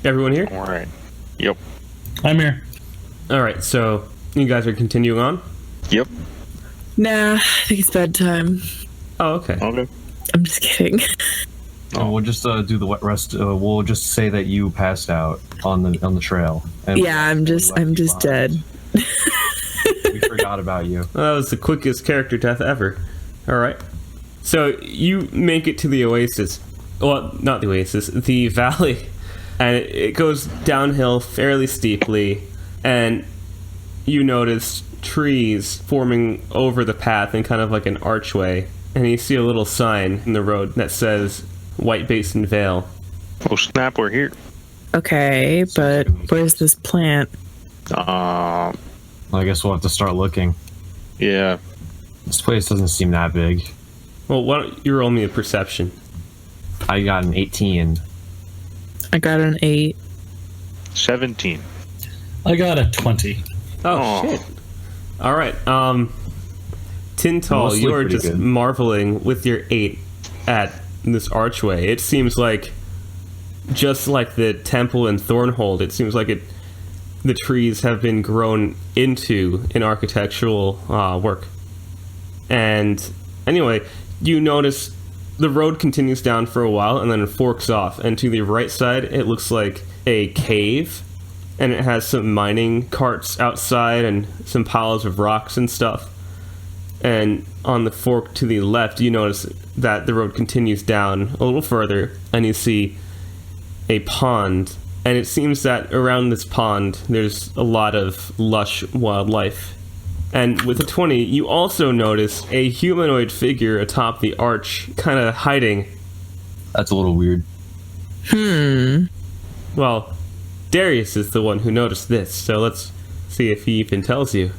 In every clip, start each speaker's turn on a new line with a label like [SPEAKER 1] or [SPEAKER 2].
[SPEAKER 1] Everyone here?
[SPEAKER 2] All right. Yep.
[SPEAKER 3] I'm here.
[SPEAKER 1] All right, so you guys are continuing on?
[SPEAKER 2] Yep.
[SPEAKER 4] Nah, I think it's bedtime.
[SPEAKER 1] Oh, okay.
[SPEAKER 2] Okay.
[SPEAKER 4] I'm just kidding.
[SPEAKER 5] Oh, we'll just do the wet rest. We'll just say that you passed out on the trail. And
[SPEAKER 4] Yeah, I'm just dead.
[SPEAKER 5] We forgot about you.
[SPEAKER 1] That was the quickest character death ever. All right. So you make it to the oasis. Well, not the oasis, the valley. And it goes downhill fairly steeply. And you notice trees forming over the path in kind of like an archway. And you see a little sign in the road that says Whitebasin Vale.
[SPEAKER 2] Oh, snap, we're here.
[SPEAKER 4] Okay, but where's this plant?
[SPEAKER 5] I guess we'll have to start looking.
[SPEAKER 2] Yeah.
[SPEAKER 5] This place doesn't seem that big.
[SPEAKER 1] Well, why don't you roll me a perception?
[SPEAKER 5] I got an 18.
[SPEAKER 4] I got an 8.
[SPEAKER 2] 17.
[SPEAKER 3] I got a 20.
[SPEAKER 1] Oh, shit. All right. Tintal,
[SPEAKER 5] Mostly
[SPEAKER 1] you are
[SPEAKER 5] pretty
[SPEAKER 1] just
[SPEAKER 5] good.
[SPEAKER 1] marveling with your 8 at this archway. It seems like, just like the temple in Thornhold, it seems like the trees have been grown into an architectural work. And anyway, you notice the road continues down for a while and then it forks off. And to the right side, it looks like a cave. And it has some mining carts outside and some piles of rocks and stuff. And on the fork to the left, you notice that the road continues down a little further, and you see a pond. And it seems that around this pond, there's a lot of lush wildlife. And with a 20, you also notice a humanoid figure atop the arch, kind of hiding.
[SPEAKER 5] That's a little weird.
[SPEAKER 1] Well, Darius is the one who noticed this, so let's see if he even tells you.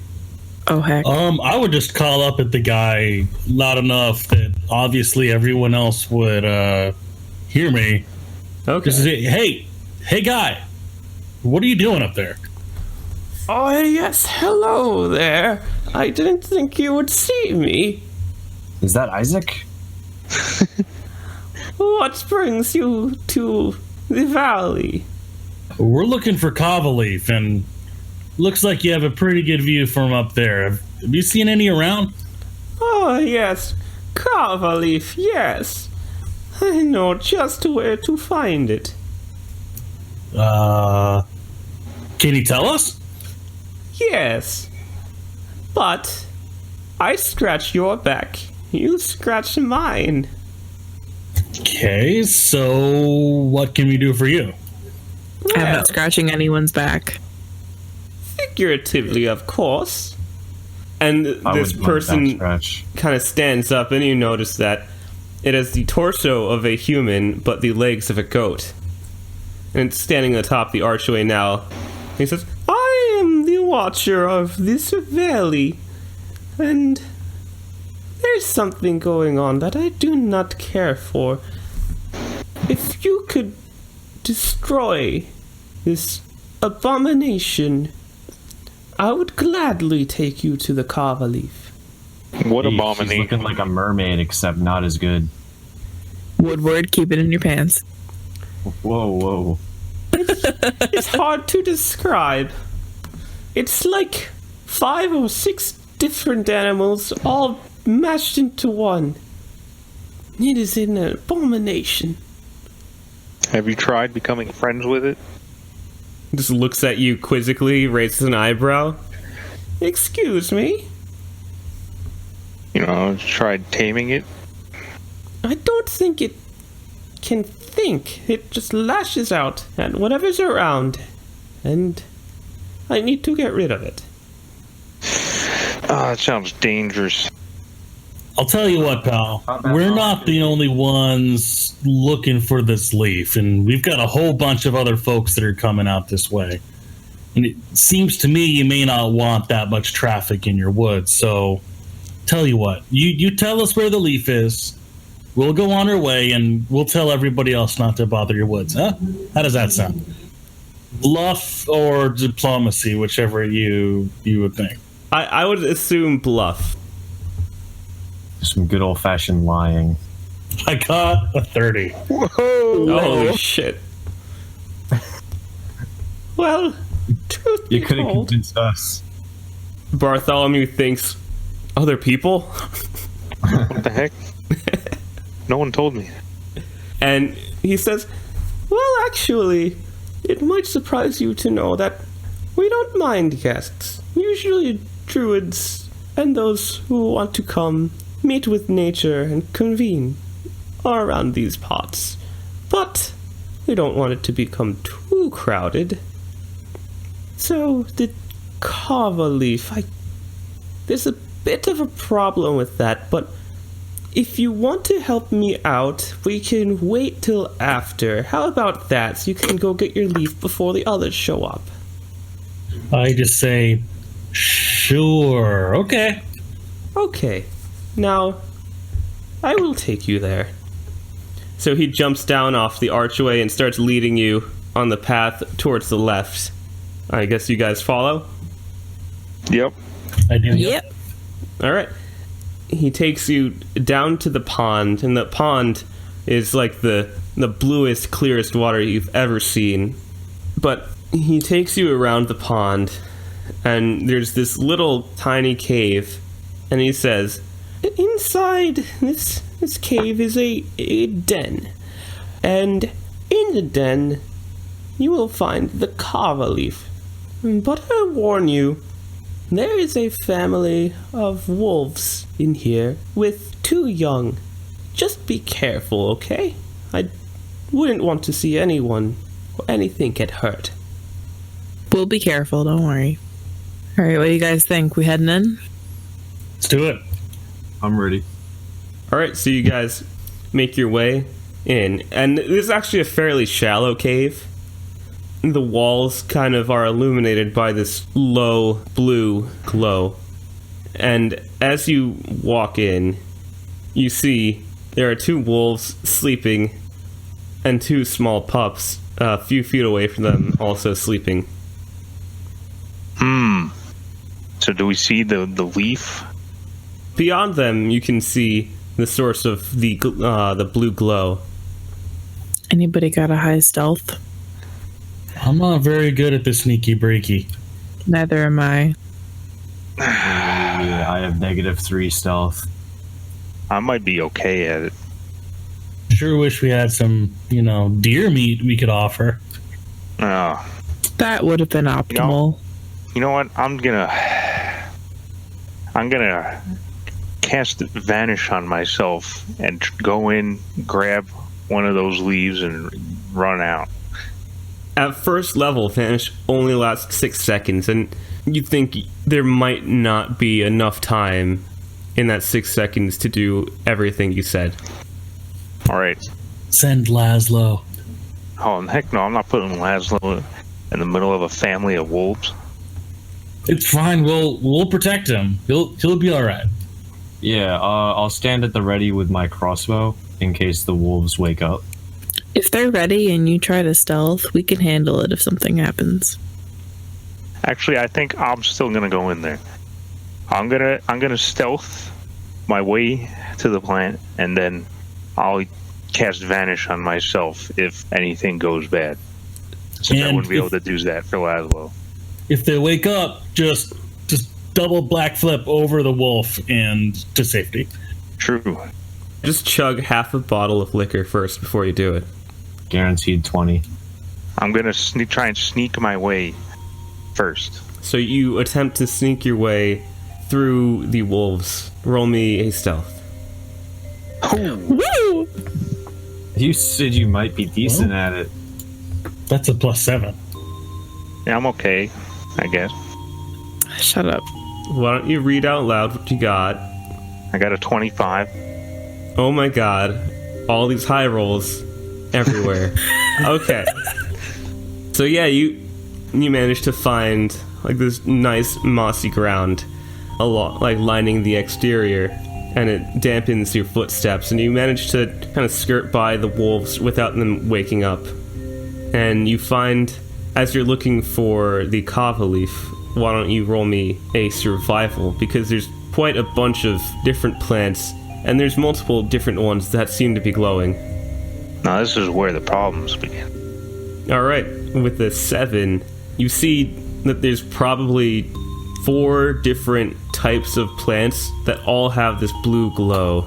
[SPEAKER 4] Oh, heck.
[SPEAKER 3] I would just call up at the guy loud enough that obviously everyone else would hear me.
[SPEAKER 1] Okay.
[SPEAKER 3] Just say, hey guy, what are you doing up there?
[SPEAKER 1] Oh, yes, hello there. I didn't think you would see me.
[SPEAKER 5] Is that Isaac?
[SPEAKER 1] What brings you to the valley?
[SPEAKER 3] We're looking for Kava leaf, and looks like you have a pretty good view from up there. Have you seen any around?
[SPEAKER 1] Oh, yes, Kava leaf, yes. I know just where to find it.
[SPEAKER 3] Can you tell us?
[SPEAKER 1] Yes, but I scratch your back. You scratch mine.
[SPEAKER 3] Okay, so what can we do for you?
[SPEAKER 4] I'm
[SPEAKER 1] Well,
[SPEAKER 4] not scratching anyone's back.
[SPEAKER 1] figuratively, of course. And
[SPEAKER 5] I
[SPEAKER 1] this
[SPEAKER 5] would
[SPEAKER 1] person
[SPEAKER 5] scratch.
[SPEAKER 1] kind of stands up, and you notice that it has the torso of a human, but the legs of a goat. And it's standing atop the archway now. He says, I am the watcher of this valley, and there's something going on that I do not care for. If you could destroy this abomination, I would gladly take you to the Kava leaf.
[SPEAKER 2] What
[SPEAKER 5] She's
[SPEAKER 2] abomination?
[SPEAKER 5] looking like a mermaid, except not as good.
[SPEAKER 4] Woodward, keep it in your pants.
[SPEAKER 5] Whoa.
[SPEAKER 1] It's hard to describe. It's like 5 or 6 different animals all mashed into one. It is an abomination.
[SPEAKER 2] Have you tried becoming friends with it?
[SPEAKER 1] Just looks at you quizzically, raises an eyebrow. Excuse me?
[SPEAKER 2] You know, tried taming it?
[SPEAKER 1] I don't think it can think. It just lashes out at whatever's around. And I need to get rid of it.
[SPEAKER 2] Ah, it sounds dangerous.
[SPEAKER 3] I'll tell you what, pal. We're not the only ones looking for this leaf, and we've got a whole bunch of other folks that are coming out this way. And it seems to me you may not want that much traffic in your woods, so tell you what, you tell us where the leaf is, we'll go on our way, and we'll tell everybody else not to bother your woods, huh? How does that sound? Bluff or diplomacy, whichever you would think.
[SPEAKER 1] I would assume bluff.
[SPEAKER 5] Some good old-fashioned lying.
[SPEAKER 3] I got a 30.
[SPEAKER 2] Whoa!
[SPEAKER 1] Holy shit. Well, truth
[SPEAKER 5] You
[SPEAKER 1] be
[SPEAKER 5] could have
[SPEAKER 1] told,
[SPEAKER 5] convinced us.
[SPEAKER 1] Bartholomew thinks other people,
[SPEAKER 2] What the heck? No one told me.
[SPEAKER 1] and he says, well, actually, it might surprise you to know that we don't mind guests. Usually druids and those who want to come meet with nature and convene are around these pots. But we don't want it to become too crowded. So the kava leaf, there's a bit of a problem with that, but if you want to help me out, we can wait till after. How about that? So you can go get your leaf before the others show up.
[SPEAKER 3] I just say, sure, okay.
[SPEAKER 1] Okay. Now, I will take you there. So he jumps down off the archway and starts leading you on the path towards the left. I guess you guys follow?
[SPEAKER 2] Yep.
[SPEAKER 3] I do.
[SPEAKER 4] Yep.
[SPEAKER 1] All right. He takes you down to the pond, and the pond is like the bluest, clearest water you've ever seen. But he takes you around the pond, and there's this little tiny cave, and he says, inside this cave is a den, and in the den you will find the kava leaf. But I warn you, there is a family of wolves in here with 2 young. Just be careful, okay? I wouldn't want to see anyone or anything get hurt.
[SPEAKER 4] We'll be careful, don't worry. All right, what do you guys think? We heading in?
[SPEAKER 3] Let's do it.
[SPEAKER 5] I'm ready.
[SPEAKER 1] Alright, so you guys make your way in. And this is actually a fairly shallow cave. The walls kind of are illuminated by this low blue glow. And as you walk in, you see there are 2 wolves sleeping and 2 small pups a few feet away from them also sleeping.
[SPEAKER 2] So do we see the leaf?
[SPEAKER 1] Beyond them, you can see the source of the blue glow.
[SPEAKER 4] Anybody got a high stealth?
[SPEAKER 3] I'm not very good at the sneaky breaky.
[SPEAKER 4] Neither am I.
[SPEAKER 5] Yeah, I have -3 stealth.
[SPEAKER 2] I might be okay at it.
[SPEAKER 3] Sure wish we had some, deer meat we could offer.
[SPEAKER 2] Oh,
[SPEAKER 4] That would have been optimal.
[SPEAKER 2] you know what? I'm gonna cast Vanish on myself and go in, grab one of those leaves, and run out.
[SPEAKER 1] At first level, Vanish only lasts 6 seconds, and you think there might not be enough time in that 6 seconds to do everything you said.
[SPEAKER 2] All right.
[SPEAKER 3] Send Laszlo.
[SPEAKER 2] Oh, heck no, I'm not putting Laszlo in the middle of a family of wolves.
[SPEAKER 3] It's fine. We'll protect him. He'll be all right.
[SPEAKER 5] Yeah, I'll stand at the ready with my crossbow in case the wolves wake up.
[SPEAKER 4] If they're ready and you try to stealth, we can handle it if something happens.
[SPEAKER 2] Actually, I think I'm still gonna go in there. I'm gonna stealth my way to the plant, and then I'll cast Vanish on myself if anything goes bad. Since I
[SPEAKER 3] And
[SPEAKER 2] wouldn't be able to do that for Laszlo.
[SPEAKER 3] If they wake up, just double black flip over the wolf and to safety.
[SPEAKER 2] True.
[SPEAKER 1] Just chug half a bottle of liquor first before you do it.
[SPEAKER 5] Guaranteed 20.
[SPEAKER 2] I'm gonna try and sneak my way first.
[SPEAKER 1] So you attempt to sneak your way through the wolves. Roll me a stealth.
[SPEAKER 4] Woo!
[SPEAKER 5] You said you might be decent at it.
[SPEAKER 3] That's a +7.
[SPEAKER 2] Yeah, I'm okay, I guess.
[SPEAKER 4] Shut up.
[SPEAKER 1] Why don't you read out loud what you got?
[SPEAKER 2] I got a 25.
[SPEAKER 1] Oh my god. All these high rolls everywhere. Okay. So yeah, you managed to find like this nice mossy ground a lot like lining the exterior, and it dampens your footsteps, and you manage to kind of skirt by the wolves without them waking up. And you find, as you're looking for the kava leaf, why don't you roll me a survival, because there's quite a bunch of different plants, and there's multiple different ones that seem to be glowing.
[SPEAKER 2] Now this is where the problems begin.
[SPEAKER 1] Alright, with the 7, you see that there's probably 4 different types of plants that all have this blue glow.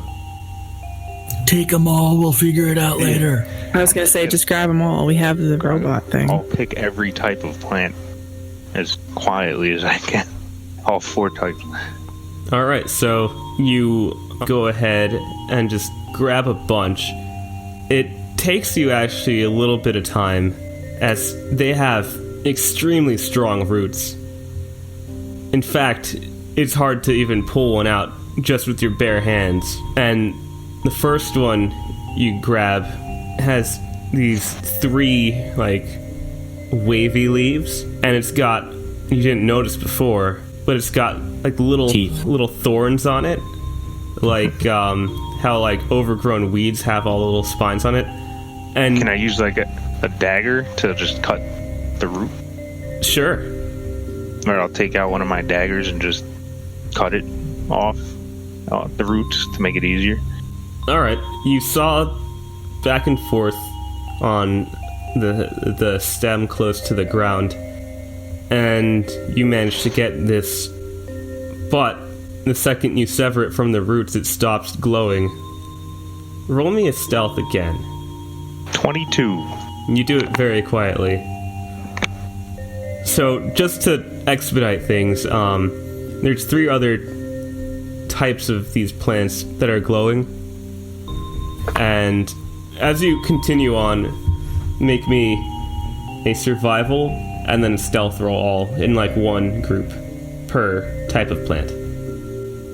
[SPEAKER 3] Take them all. We'll figure it out later.
[SPEAKER 4] I was gonna say, just grab them all. We have the robot thing.
[SPEAKER 2] I'll pick every type of plant as quietly as I can. All 4 types.
[SPEAKER 1] All right, so you go ahead and just grab a bunch. It takes you actually a little bit of time, as they have extremely strong roots. In fact, it's hard to even pull one out just with your bare hands. And the first one you grab has these 3 like wavy leaves, and it's got, you didn't notice before, but it's got like little thorns on it, like how like overgrown weeds have all the little spines on it. And
[SPEAKER 2] can I use like a dagger to just cut the root?
[SPEAKER 1] Sure.
[SPEAKER 2] Or I'll take out one of my daggers and just cut it off the roots to make it easier.
[SPEAKER 1] All right. You saw back and forth on the stem close to the ground, and you managed to get this, but the second you sever it from the roots, it stops glowing. Roll me a stealth again.
[SPEAKER 2] 22.
[SPEAKER 1] You do it very quietly. So, just to expedite things, there's 3 other types of these plants that are glowing. And as you continue on, make me a survival and then a stealth roll all in like one group per type of plant.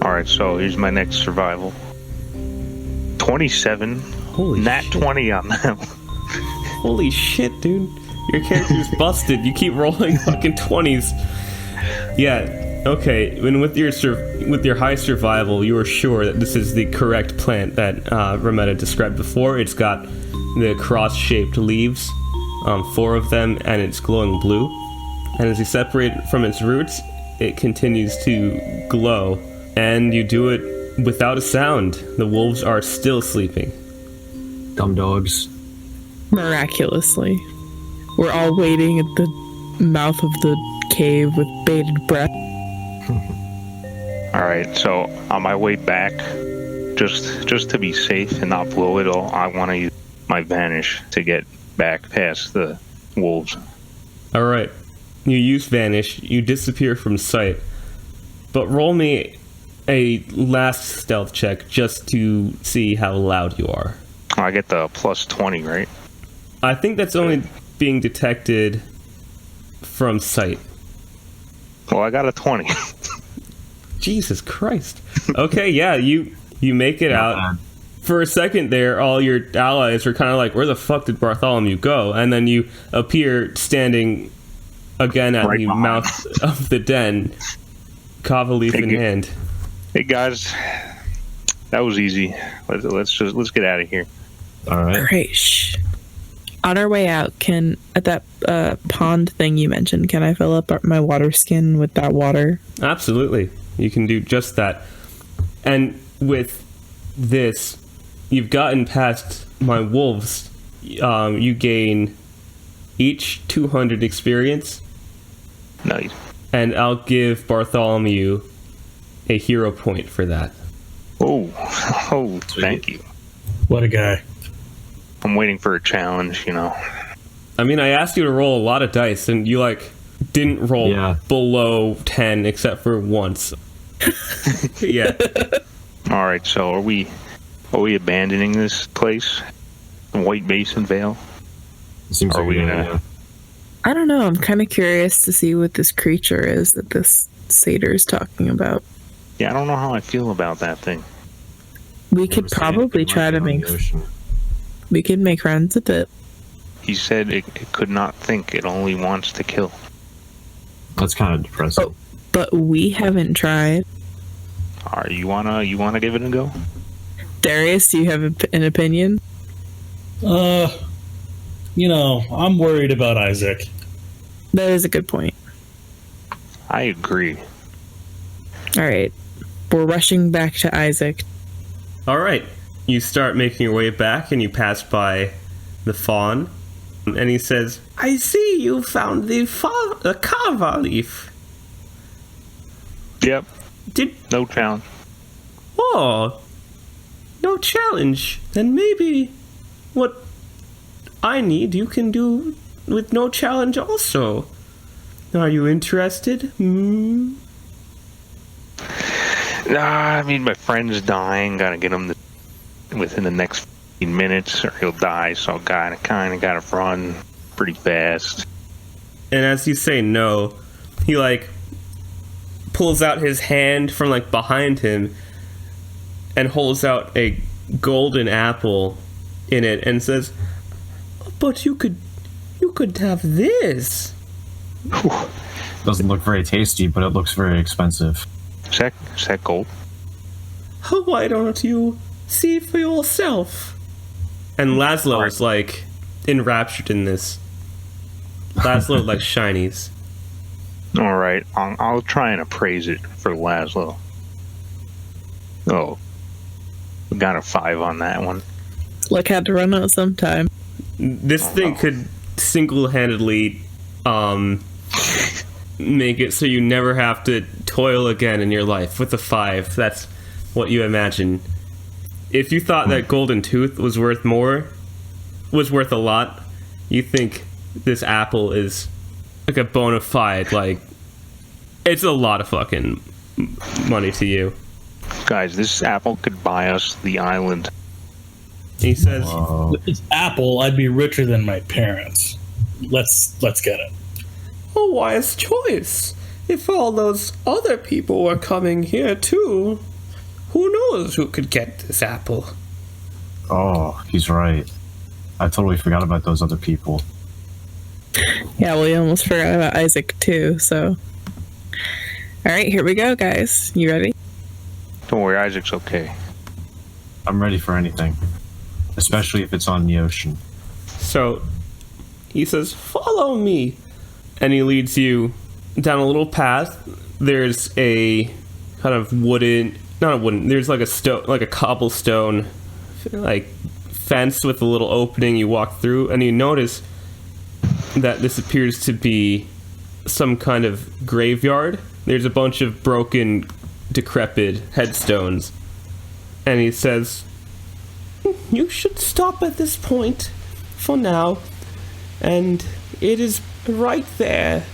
[SPEAKER 2] Alright, so here's my next survival. 27.
[SPEAKER 1] Holy
[SPEAKER 2] Nat
[SPEAKER 1] shit.
[SPEAKER 2] 20 on that.
[SPEAKER 1] Holy shit, dude. Your character's busted. You keep rolling fucking 20s. Yeah, okay. And with your high survival, you are sure that this is the correct plant that Rametta described before. It's got the cross-shaped leaves, 4 of them, and it's glowing blue. And as you separate it from its roots, it continues to glow. And you do it without a sound. The wolves are still sleeping.
[SPEAKER 5] Dumb dogs.
[SPEAKER 4] Miraculously. We're all waiting at the mouth of the cave with bated breath.
[SPEAKER 2] Alright, so on my way back, just to be safe and not blow it all, I want to use my vanish to get back past the wolves.
[SPEAKER 1] Alright. You use vanish, you disappear from sight. But roll me a last stealth check just to see how loud you are.
[SPEAKER 2] I get the plus 20, right?
[SPEAKER 1] I think that's only being detected from sight.
[SPEAKER 2] Well, I got a 20.
[SPEAKER 1] Jesus Christ. Okay, yeah, you make it out. For a second there, all your allies were kind of like, where the fuck did Bartholomew go? And then you appear standing again at
[SPEAKER 2] Right
[SPEAKER 1] the
[SPEAKER 2] behind.
[SPEAKER 1] mouth of the den, Kava leaf in hand.
[SPEAKER 2] Hey guys, that was easy. Let's get out of here.
[SPEAKER 5] All right.
[SPEAKER 4] Great. Shh. On our way out, at that pond thing you mentioned, can I fill up my water skin with that water?
[SPEAKER 1] Absolutely. You can do just that. And with this, you've gotten past my wolves. You gain each 200 experience.
[SPEAKER 2] Nice.
[SPEAKER 1] And I'll give Bartholomew a hero point for that.
[SPEAKER 2] Oh, thank you.
[SPEAKER 3] What a guy.
[SPEAKER 2] I'm waiting for a challenge, you know.
[SPEAKER 1] I mean, I asked you to roll a lot of dice, and you, didn't roll below 10 except for once. Yeah.
[SPEAKER 2] Alright, so are we abandoning this place? Whitebasin Vale?
[SPEAKER 5] Seems
[SPEAKER 2] Are
[SPEAKER 5] like
[SPEAKER 2] we
[SPEAKER 5] a good
[SPEAKER 2] gonna-
[SPEAKER 5] idea.
[SPEAKER 4] I don't know. I'm kind of curious to see what this creature is that this satyr is talking about.
[SPEAKER 2] Yeah, I don't know how I feel about that thing.
[SPEAKER 4] We could probably try to make. We could make friends with it.
[SPEAKER 2] He said it could not think, it only wants to kill.
[SPEAKER 5] That's kind of depressing.
[SPEAKER 4] Oh, but we haven't tried.
[SPEAKER 2] Alright, you wanna give it a go?
[SPEAKER 4] Darius, do you have an opinion?
[SPEAKER 3] I'm worried about Isaac.
[SPEAKER 4] That is a good point.
[SPEAKER 2] I agree.
[SPEAKER 4] All right. We're rushing back to Isaac.
[SPEAKER 1] All right. You start making your way back, and you pass by the fawn. And he says, I see you found the a Kava leaf.
[SPEAKER 2] Yep.
[SPEAKER 1] Did
[SPEAKER 2] No challenge.
[SPEAKER 1] oh, no challenge. Then maybe what I need you can do with no challenge also. Are you interested? Hmm.
[SPEAKER 2] Nah, I mean, my friend's dying. Gotta get him within the next 15 minutes or he'll die. So I kind of gotta run pretty fast.
[SPEAKER 1] And as you say no, he like pulls out his hand from like behind him and holds out a golden apple in it and says, "But you could have this."
[SPEAKER 5] Doesn't look very tasty, but it looks very expensive.
[SPEAKER 2] Is that gold?
[SPEAKER 1] Why don't you see for yourself? And Laszlo is like enraptured in this. Laszlo likes shinies.
[SPEAKER 2] All right, I'll try and appraise it for Laszlo. Oh, we got a 5 on that one.
[SPEAKER 4] Luck had to run out sometime.
[SPEAKER 1] This thing could single-handedly make it so you never have to toil again in your life with a 5. That's what you imagine. If you thought that golden tooth was worth a lot, you think this apple is like a bona fide, like, it's a lot of fucking money to you.
[SPEAKER 2] Guys, this apple could buy us the island.
[SPEAKER 1] He says,
[SPEAKER 3] With this apple, I'd be richer than my parents. Let's get it.
[SPEAKER 1] "A wise choice. If all those other people were coming here too, who knows who could get this apple?"
[SPEAKER 5] Oh, he's right. I totally forgot about those other people.
[SPEAKER 4] Yeah, well, you almost forgot about Isaac too, so. Alright, here we go, guys. You ready?
[SPEAKER 2] Don't worry, Isaac's okay.
[SPEAKER 5] I'm ready for anything, especially if it's on the ocean.
[SPEAKER 1] So he says, "Follow me." And he leads you down a little path. There's a kind of there's like a cobblestone like fence with a little opening you walk through, and you notice that this appears to be some kind of graveyard. There's a bunch of broken, decrepit headstones. And he says, "You should stop at this point for now. And it is right there,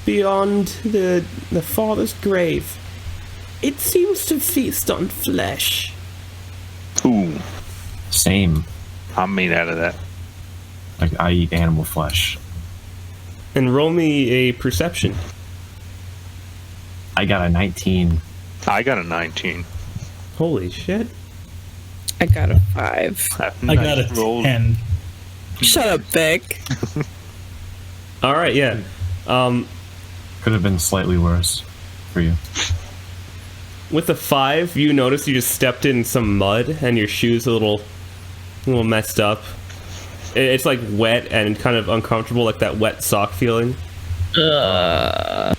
[SPEAKER 1] beyond the father's grave. It seems to feast on flesh."
[SPEAKER 2] Ooh,
[SPEAKER 5] Same.
[SPEAKER 2] I'm made out of that.
[SPEAKER 5] Like, I eat animal flesh.
[SPEAKER 1] And roll me a perception.
[SPEAKER 5] I got a 19.
[SPEAKER 2] I got a 19.
[SPEAKER 1] Holy shit.
[SPEAKER 4] I got a 5.
[SPEAKER 3] I got a
[SPEAKER 2] roll.
[SPEAKER 3] 10.
[SPEAKER 4] Shut up, Vic.
[SPEAKER 1] Alright, yeah.
[SPEAKER 5] Could have been slightly worse for you.
[SPEAKER 1] With a 5, you notice you just stepped in some mud and your shoe's a little messed up. It's like wet and kind of uncomfortable, like that wet sock feeling. But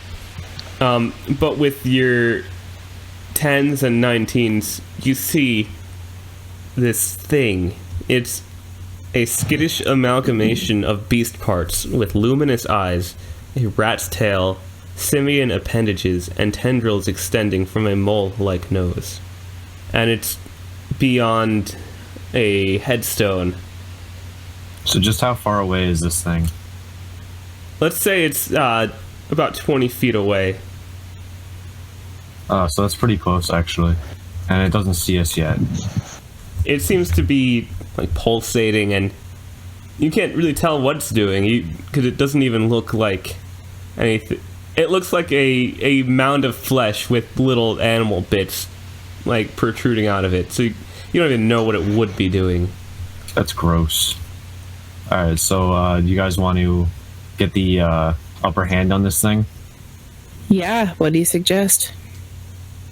[SPEAKER 1] with your 10s and 19s, you see this thing. It's a skittish amalgamation of beast parts with luminous eyes, a rat's tail, simian appendages, and tendrils extending from a mole-like nose. And it's beyond a headstone.
[SPEAKER 5] So just how far away is this thing?
[SPEAKER 1] Let's say it's about 20 feet away.
[SPEAKER 5] So that's pretty close, actually. And it doesn't see us yet.
[SPEAKER 1] It seems to be like pulsating, and you can't really tell what it's doing because it doesn't even look like anything. It looks like a mound of flesh with little animal bits like protruding out of it. So you don't even know what it would be doing.
[SPEAKER 5] That's gross. Alright, so you guys want to get the upper hand on this thing?
[SPEAKER 4] Yeah, what do you suggest?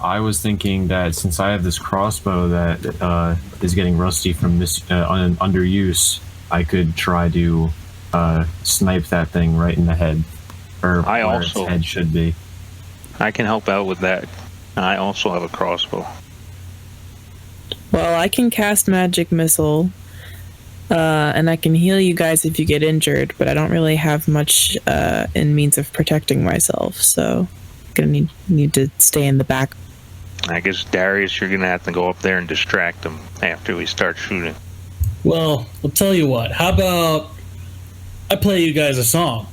[SPEAKER 5] I was thinking that since I have this crossbow that is getting rusty from underuse, I could try to snipe that thing right in the head, or where its head should be.
[SPEAKER 2] I can help out with that. I also have a crossbow.
[SPEAKER 4] Well, I can cast magic missile, And I can heal you guys if you get injured, but I don't really have much in means of protecting myself, so I'm gonna need to stay in the back.
[SPEAKER 2] I guess, Darius, you're going to have to go up there and distract them after we start shooting.
[SPEAKER 3] Well, I'll tell you what. How about I play you guys a song?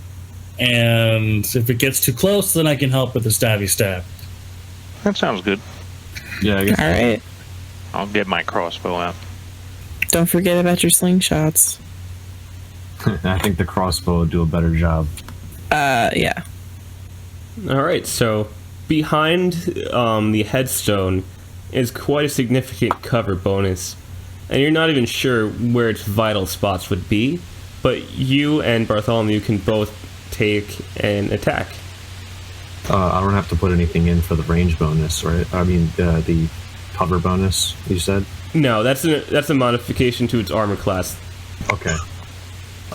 [SPEAKER 3] And if it gets too close, then I can help with the stabby stab.
[SPEAKER 2] That sounds good.
[SPEAKER 5] Yeah, I guess.
[SPEAKER 4] All right.
[SPEAKER 2] I'll get my crossbow out.
[SPEAKER 4] Don't forget about your slingshots.
[SPEAKER 5] I think the crossbow will do a better job.
[SPEAKER 4] Yeah.
[SPEAKER 1] All right, so behind the headstone is quite a significant cover bonus, and you're not even sure where its vital spots would be, but you and Bartholomew can both take an attack.
[SPEAKER 5] I don't have to put anything in for the range bonus, right? I mean, the cover bonus, you said?
[SPEAKER 1] No, that's a modification to its armor class.
[SPEAKER 5] Okay.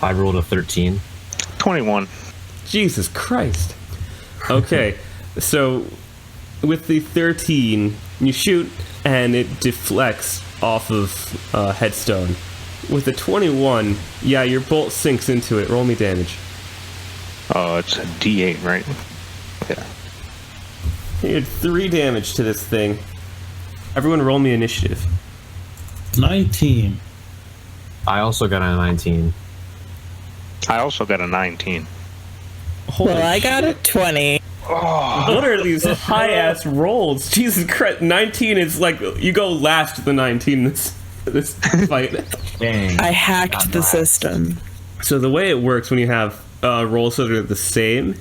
[SPEAKER 5] I rolled a 13.
[SPEAKER 2] 21.
[SPEAKER 1] Jesus Christ. Okay, so with the 13, you shoot and it deflects off of headstone. With the 21, yeah, your bolt sinks into it. Roll me damage.
[SPEAKER 2] Oh, it's a D8, right? Yeah.
[SPEAKER 1] You did 3 damage to this thing. Everyone roll me initiative.
[SPEAKER 3] 19.
[SPEAKER 5] I also got a 19.
[SPEAKER 2] I also got a 19.
[SPEAKER 1] Holy
[SPEAKER 4] Well, I got a
[SPEAKER 1] shit.
[SPEAKER 4] 20.
[SPEAKER 1] What are these high-ass rolls? Jesus Christ. 19 is like, you go last to the 19 this fight.
[SPEAKER 5] Dang.
[SPEAKER 4] I hacked the system.
[SPEAKER 1] So the way it works when you have rolls that are the same,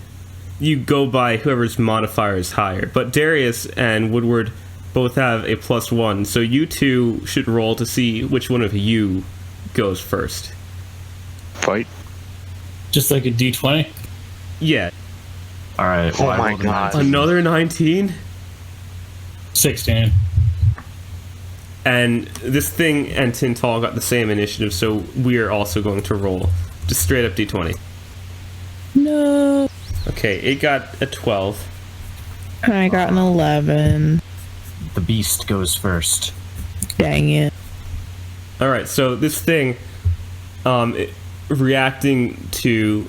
[SPEAKER 1] you go by whoever's modifier is higher. But Darius and Woodward both have a +1, so you two should roll to see which one of you goes first.
[SPEAKER 2] Fight.
[SPEAKER 3] Just like a D20?
[SPEAKER 1] Yeah.
[SPEAKER 5] All right.
[SPEAKER 2] Oh
[SPEAKER 5] well, I
[SPEAKER 2] my
[SPEAKER 5] rolled a
[SPEAKER 2] God.
[SPEAKER 5] 19.
[SPEAKER 1] Another 19?
[SPEAKER 3] 16.
[SPEAKER 1] And this thing and Tintal got the same initiative, so we're also going to roll. Just straight up D20.
[SPEAKER 4] No.
[SPEAKER 1] Okay, it got a 12.
[SPEAKER 4] And I got an 11.
[SPEAKER 5] The beast goes first.
[SPEAKER 4] Dang it.
[SPEAKER 1] Alright, so this thing, reacting to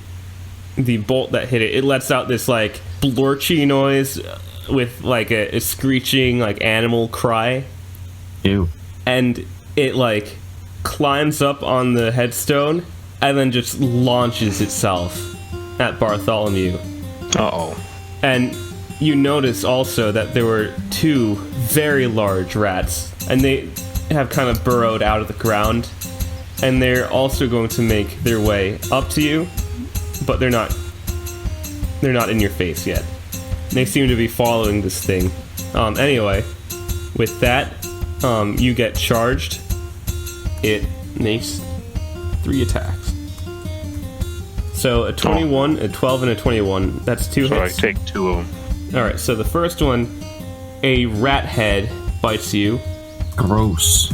[SPEAKER 1] the bolt that hit it, it lets out this, like, blorchy noise with, like, a screeching, like, animal cry.
[SPEAKER 5] Ew.
[SPEAKER 1] And it, like, climbs up on the headstone and then just launches itself at Bartholomew.
[SPEAKER 2] Uh-oh.
[SPEAKER 1] And you notice also that there were 2 very large rats, and they have kind of burrowed out of the ground, and they're also going to make their way up to you, but they're not in your face yet. They seem to be following this thing. Anyway, with that, you get charged. It makes 3 attacks. So a 21, a 12, and a 21. That's 2
[SPEAKER 2] So
[SPEAKER 1] hits.
[SPEAKER 2] I take 2 of them.
[SPEAKER 1] Alright, so the first one, a rat head bites you,
[SPEAKER 5] Gross.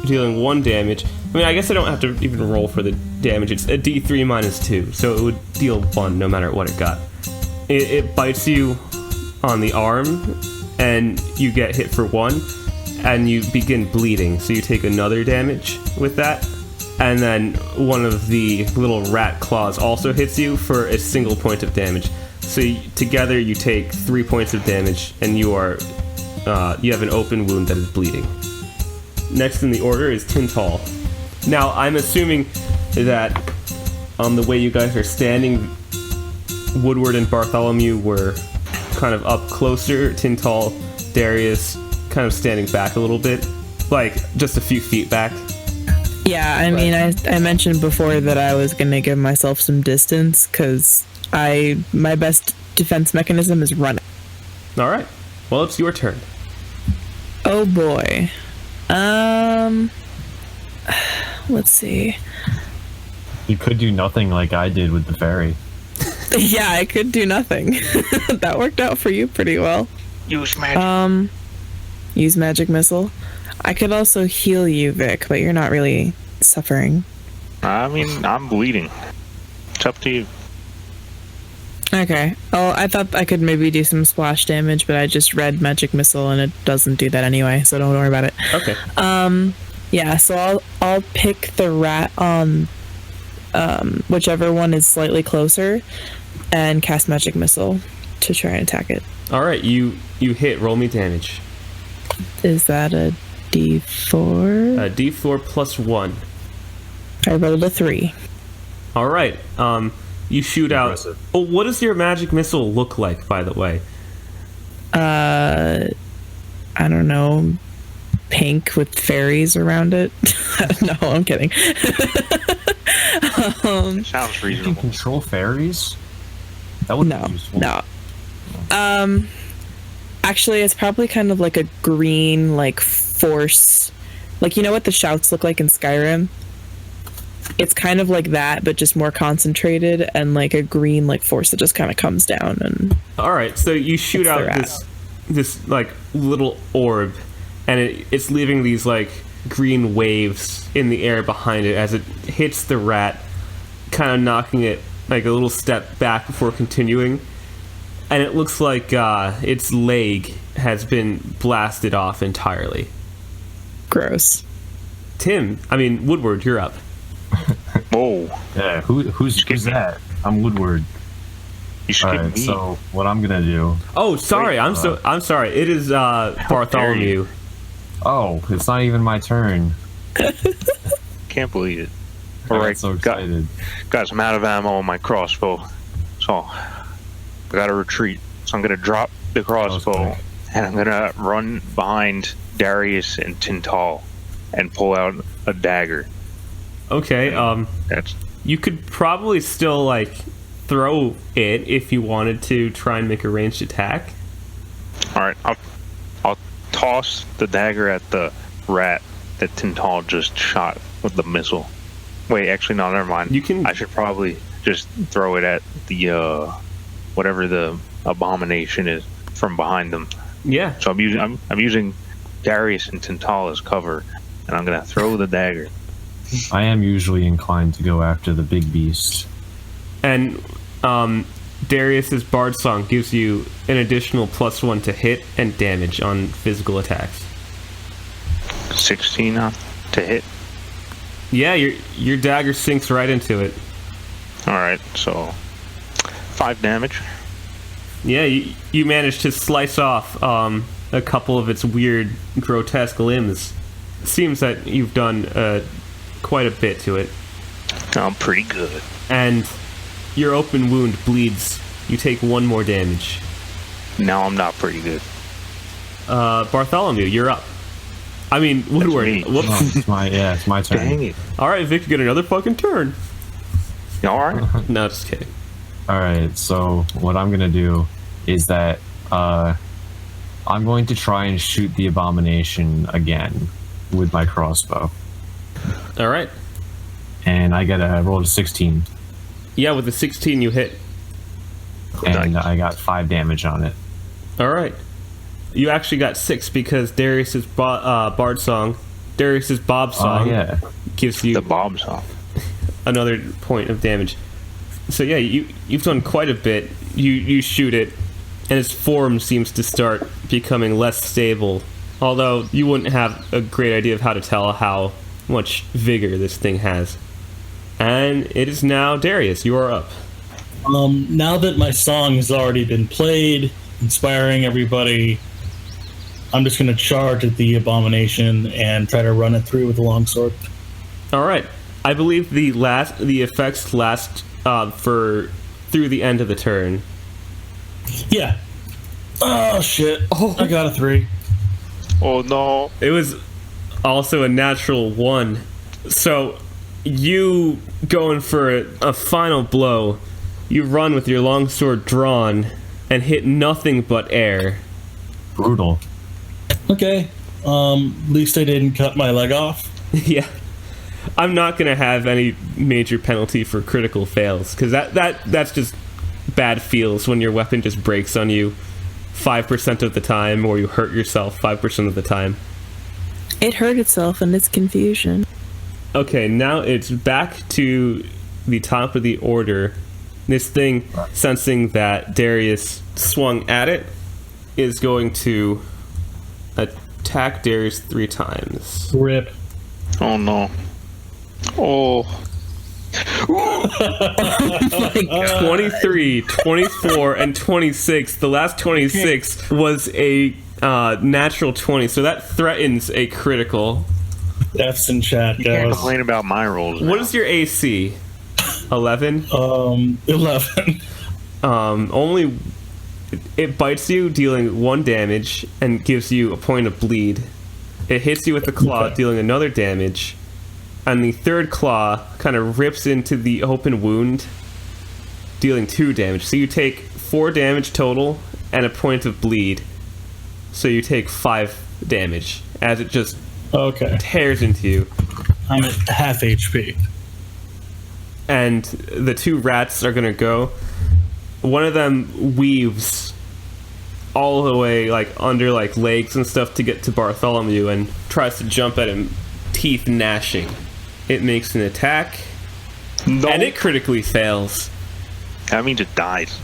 [SPEAKER 1] dealing 1 damage. I mean, I guess I don't have to even roll for the damage. It's a D3 minus 2, so it would deal 1 no matter what it got. It bites you on the arm, and you get hit for 1, and you begin bleeding, so you take another damage with that. And then one of the little rat claws also hits you for a single point of damage. So together you take 3 points of damage, and you have an open wound that is bleeding. Next in the order is Tintal. Now, I'm assuming that the way you guys are standing, Woodward and Bartholomew were kind of up closer. Tintal, Darius, kind of standing back a little bit, like just a few feet back.
[SPEAKER 4] Yeah, I mean, I mentioned before that I was going to give myself some distance because my best defense mechanism is running.
[SPEAKER 1] All right. Well, it's your turn.
[SPEAKER 4] Oh boy. Let's see.
[SPEAKER 5] You could do nothing like I did with the fairy.
[SPEAKER 4] Yeah, I could do nothing. That worked out for you pretty well.
[SPEAKER 2] Use magic.
[SPEAKER 4] Use magic missile. I could also heal you, Vic, but you're not really suffering.
[SPEAKER 2] I mean, I'm bleeding. It's up to you.
[SPEAKER 4] Okay. Oh, I thought I could maybe do some splash damage, but I just read magic missile and it doesn't do that anyway, so don't worry about it.
[SPEAKER 1] Okay.
[SPEAKER 4] Yeah, so I'll pick the rat on whichever one is slightly closer and cast magic missile to try and attack it.
[SPEAKER 1] All right, you hit. Roll me damage.
[SPEAKER 4] Is that a D4?
[SPEAKER 1] D4 plus 1.
[SPEAKER 4] I rolled a 3.
[SPEAKER 1] All right. You shoot
[SPEAKER 5] Impressive.
[SPEAKER 1] out. Oh, what does your magic missile look like, by the way?
[SPEAKER 4] I don't know, pink with fairies around it. No, I'm kidding.
[SPEAKER 2] Sounds
[SPEAKER 5] You can
[SPEAKER 2] reasonable.
[SPEAKER 5] control fairies? That would
[SPEAKER 4] No,
[SPEAKER 5] be useful.
[SPEAKER 4] no. Actually, it's probably kind of like a green, like, force. Like, you know what the shouts look like in Skyrim? It's kind of like that, but just more concentrated, and like a green, like, force that just kind of comes down. And
[SPEAKER 1] All right, so you shoot
[SPEAKER 4] It's the
[SPEAKER 1] out
[SPEAKER 4] rat.
[SPEAKER 1] this like little orb, and it's leaving these like green waves in the air behind it as it hits the rat, kind of knocking it like a little step back before continuing. And it looks like its leg has been blasted off entirely.
[SPEAKER 4] gross.
[SPEAKER 1] Woodward, you're up.
[SPEAKER 2] Whoa.
[SPEAKER 5] Yeah, who's that? I'm Woodward.
[SPEAKER 2] You should
[SPEAKER 5] Alright,
[SPEAKER 2] me.
[SPEAKER 5] so what I'm gonna do...
[SPEAKER 1] Oh, sorry,
[SPEAKER 2] Wait,
[SPEAKER 1] I'm sorry. It is Bartholomew.
[SPEAKER 5] Oh, it's not even my turn.
[SPEAKER 2] Can't believe it.
[SPEAKER 5] I
[SPEAKER 2] All
[SPEAKER 5] got
[SPEAKER 2] right,
[SPEAKER 5] so excited.
[SPEAKER 2] got some out of ammo on my crossbow, so I gotta retreat. So I'm gonna drop the crossbow,
[SPEAKER 5] quick.
[SPEAKER 2] and I'm gonna run behind Darius and Tintal, and pull out a dagger.
[SPEAKER 1] Okay,
[SPEAKER 2] That's
[SPEAKER 1] you could probably still like throw it if you wanted to try and make a ranged attack.
[SPEAKER 2] all right. I'll toss the dagger at the rat that Tintal just shot with the missile. Wait, actually, no, never mind.
[SPEAKER 1] You can-
[SPEAKER 2] I should probably just throw it at the whatever the abomination is from behind them.
[SPEAKER 1] Yeah.
[SPEAKER 2] So I'm using Darius and Tintal as cover, and I'm gonna throw the dagger.
[SPEAKER 5] I am usually inclined to go after the big beast.
[SPEAKER 1] And Darius's Bard Song gives you an additional +1 to hit and damage on physical attacks.
[SPEAKER 2] 16 to hit.
[SPEAKER 1] Yeah, your dagger sinks right into it.
[SPEAKER 2] All right, so 5 damage.
[SPEAKER 1] Yeah, you managed to slice off a couple of its weird, grotesque limbs. Seems that you've done quite a bit to it.
[SPEAKER 2] I'm pretty good.
[SPEAKER 1] And your open wound bleeds. You take 1 more damage.
[SPEAKER 2] Now I'm not pretty good.
[SPEAKER 1] Bartholomew, you're up. I mean, Woodward.
[SPEAKER 2] me.
[SPEAKER 1] Whoops.
[SPEAKER 5] Oh, it's my turn.
[SPEAKER 2] Dang it.
[SPEAKER 1] All right, Vic, you get another fucking turn.
[SPEAKER 2] You all right?
[SPEAKER 1] No, just kidding.
[SPEAKER 5] Alright, so what I'm gonna do is that I'm going to try and shoot the abomination again with my crossbow.
[SPEAKER 1] All right.
[SPEAKER 5] And I rolled a 16.
[SPEAKER 1] Yeah, with the 16 you hit.
[SPEAKER 5] And
[SPEAKER 2] Nice.
[SPEAKER 5] I got 5 damage on it.
[SPEAKER 1] All right. You actually got 6 because Darius's Bard Song, Darius's Bob
[SPEAKER 5] Oh,
[SPEAKER 1] Song,
[SPEAKER 5] yeah.
[SPEAKER 1] gives you
[SPEAKER 2] The bomb's off.
[SPEAKER 1] another point of damage. So yeah, you've done quite a bit. You shoot it, and its form seems to start becoming less stable. Although you wouldn't have a great idea of how to tell how much vigor this thing has. And it is now Darius. You are up.
[SPEAKER 3] Now that my song has already been played, inspiring everybody, I'm just going to charge at the abomination and try to run it through with a longsword.
[SPEAKER 1] All right. I believe the effects last for through the end of the turn.
[SPEAKER 3] Yeah. Oh shit! I got a 3.
[SPEAKER 2] Oh no.
[SPEAKER 1] It was also a natural 1. So you going for a final blow. You run with your longsword drawn and hit nothing but air.
[SPEAKER 5] Brutal.
[SPEAKER 3] Okay. At least I didn't cut my leg off.
[SPEAKER 1] Yeah. I'm not going to have any major penalty for critical fails because that's just bad feels when your weapon just breaks on you 5% of the time or you hurt yourself 5% of the time.
[SPEAKER 4] It hurt itself in its confusion.
[SPEAKER 1] Okay, now it's back to the top of the order. This thing, sensing that Darius swung at it, is going to attack Darius 3 times.
[SPEAKER 3] Rip.
[SPEAKER 2] Oh no. Oh.
[SPEAKER 4] My God.
[SPEAKER 1] 23, 24, and 26. The last 26 was a natural 20, so that threatens a critical.
[SPEAKER 3] F's in chat,
[SPEAKER 2] You can't
[SPEAKER 3] guys.
[SPEAKER 2] complain about my rolls.
[SPEAKER 1] What
[SPEAKER 2] now.
[SPEAKER 1] is your AC? 11?
[SPEAKER 3] 11.
[SPEAKER 1] Only it bites you, dealing 1 damage, and gives you a point of bleed. It hits you with the claw,
[SPEAKER 3] Okay.
[SPEAKER 1] dealing another damage, and the third claw kind of rips into the open wound, dealing 2 damage. So you take 4 damage total and a point of bleed. So you take 5 damage as it just
[SPEAKER 3] Okay.
[SPEAKER 1] tears into you.
[SPEAKER 3] I'm at half HP.
[SPEAKER 1] And the 2 rats are gonna go. One of them weaves all the way like under like legs and stuff to get to Bartholomew and tries to jump at him, teeth gnashing. It makes an attack
[SPEAKER 2] No.
[SPEAKER 1] and it critically fails.
[SPEAKER 2] That means it dies.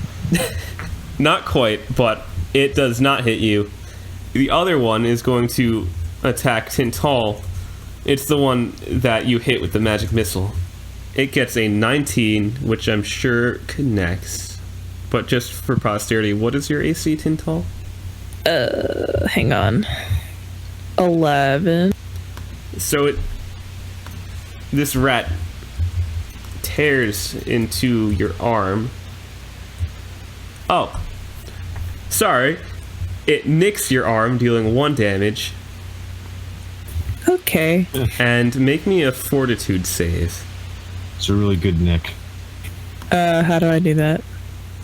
[SPEAKER 1] Not quite, but it does not hit you. The other one is going to attack Tintal. It's the one that you hit with the magic missile. It gets a 19, which I'm sure connects. But just for posterity, what is your AC, Tintal?
[SPEAKER 4] Hang on. 11.
[SPEAKER 1] So this rat tears into your arm. Oh. Sorry. It nicks your arm, dealing 1 damage.
[SPEAKER 4] Okay.
[SPEAKER 1] And make me a fortitude save.
[SPEAKER 5] It's a really good nick.
[SPEAKER 4] How do I do that?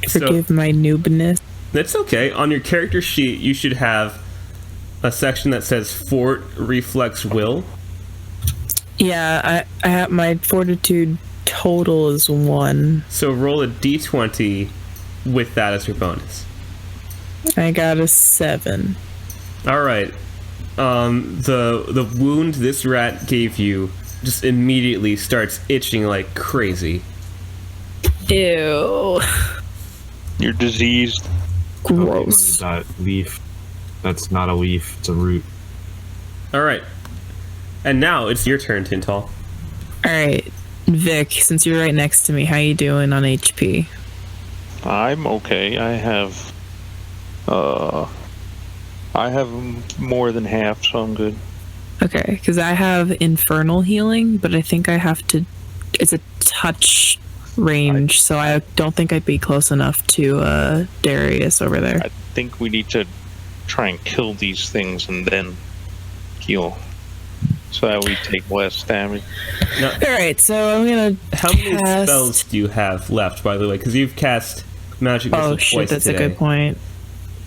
[SPEAKER 4] Forgive my noobness.
[SPEAKER 1] That's okay. On your character sheet, you should have a section that says Fort Reflex Will.
[SPEAKER 4] Yeah, I have my fortitude total is 1.
[SPEAKER 1] So roll a d20 with that as your bonus.
[SPEAKER 4] I got a 7.
[SPEAKER 1] All right. The wound this rat gave you just immediately starts itching like crazy.
[SPEAKER 4] Ew.
[SPEAKER 2] You're diseased.
[SPEAKER 4] Gross.
[SPEAKER 5] That leaf. That's not a leaf. It's a root.
[SPEAKER 1] All right. And now it's your turn, Tintal.
[SPEAKER 4] Alright. Vic, since you're right next to me, how you doing on HP?
[SPEAKER 2] I'm okay. I have more than half, so I'm good.
[SPEAKER 4] Okay, because I have infernal healing, but I think I have to... It's a touch range, so I don't think I'd be close enough to Darius over there.
[SPEAKER 2] I think we need to try and kill these things and then heal, so that we take less damage.
[SPEAKER 4] Alright, so I'm gonna
[SPEAKER 1] How many
[SPEAKER 4] cast...
[SPEAKER 1] spells do you have left, by the way? Because you've cast Magic Missile
[SPEAKER 4] Oh shit,
[SPEAKER 1] twice
[SPEAKER 4] that's
[SPEAKER 1] today.
[SPEAKER 4] a good point.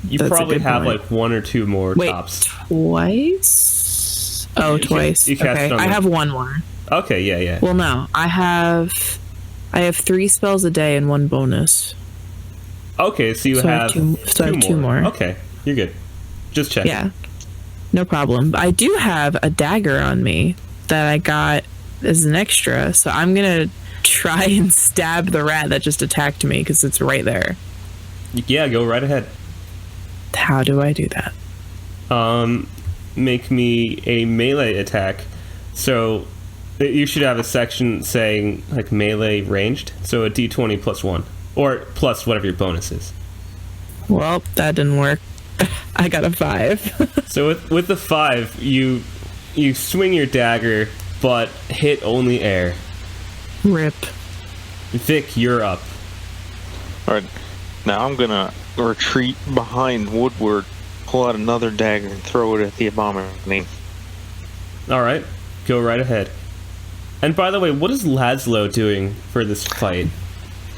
[SPEAKER 1] You
[SPEAKER 4] That's a
[SPEAKER 1] probably
[SPEAKER 4] good
[SPEAKER 1] have
[SPEAKER 4] point.
[SPEAKER 1] like 1 or 2 more
[SPEAKER 4] Wait,
[SPEAKER 1] tops.
[SPEAKER 4] twice? Oh, twice.
[SPEAKER 1] you cast
[SPEAKER 4] Okay,
[SPEAKER 1] on
[SPEAKER 4] I
[SPEAKER 1] the-
[SPEAKER 4] have 1 more.
[SPEAKER 1] Okay, yeah.
[SPEAKER 4] Well, no, I have 3 spells a day and 1 bonus.
[SPEAKER 1] Okay, so you
[SPEAKER 4] So I
[SPEAKER 1] have
[SPEAKER 4] have two- so I have 2 more.
[SPEAKER 1] Okay, you're good. Just check.
[SPEAKER 4] Yeah, no problem. I do have a dagger on me that I got as an extra, so I'm gonna try and stab the rat that just attacked me because it's right there.
[SPEAKER 1] Yeah, go right ahead.
[SPEAKER 4] How do I do that?
[SPEAKER 1] Make me a melee attack. So you should have a section saying like melee ranged. So a d20 plus 1. Or plus whatever your bonus is.
[SPEAKER 4] Well, that didn't work. I got a 5.
[SPEAKER 1] So with the 5, you swing your dagger, but hit only air.
[SPEAKER 4] Rip.
[SPEAKER 1] Vic, you're up.
[SPEAKER 2] Alright, now I'm gonna retreat behind Woodward, pull out another dagger, and throw it at the abomination.
[SPEAKER 1] Alright, go right ahead. And by the way, what is Laszlo doing for this fight?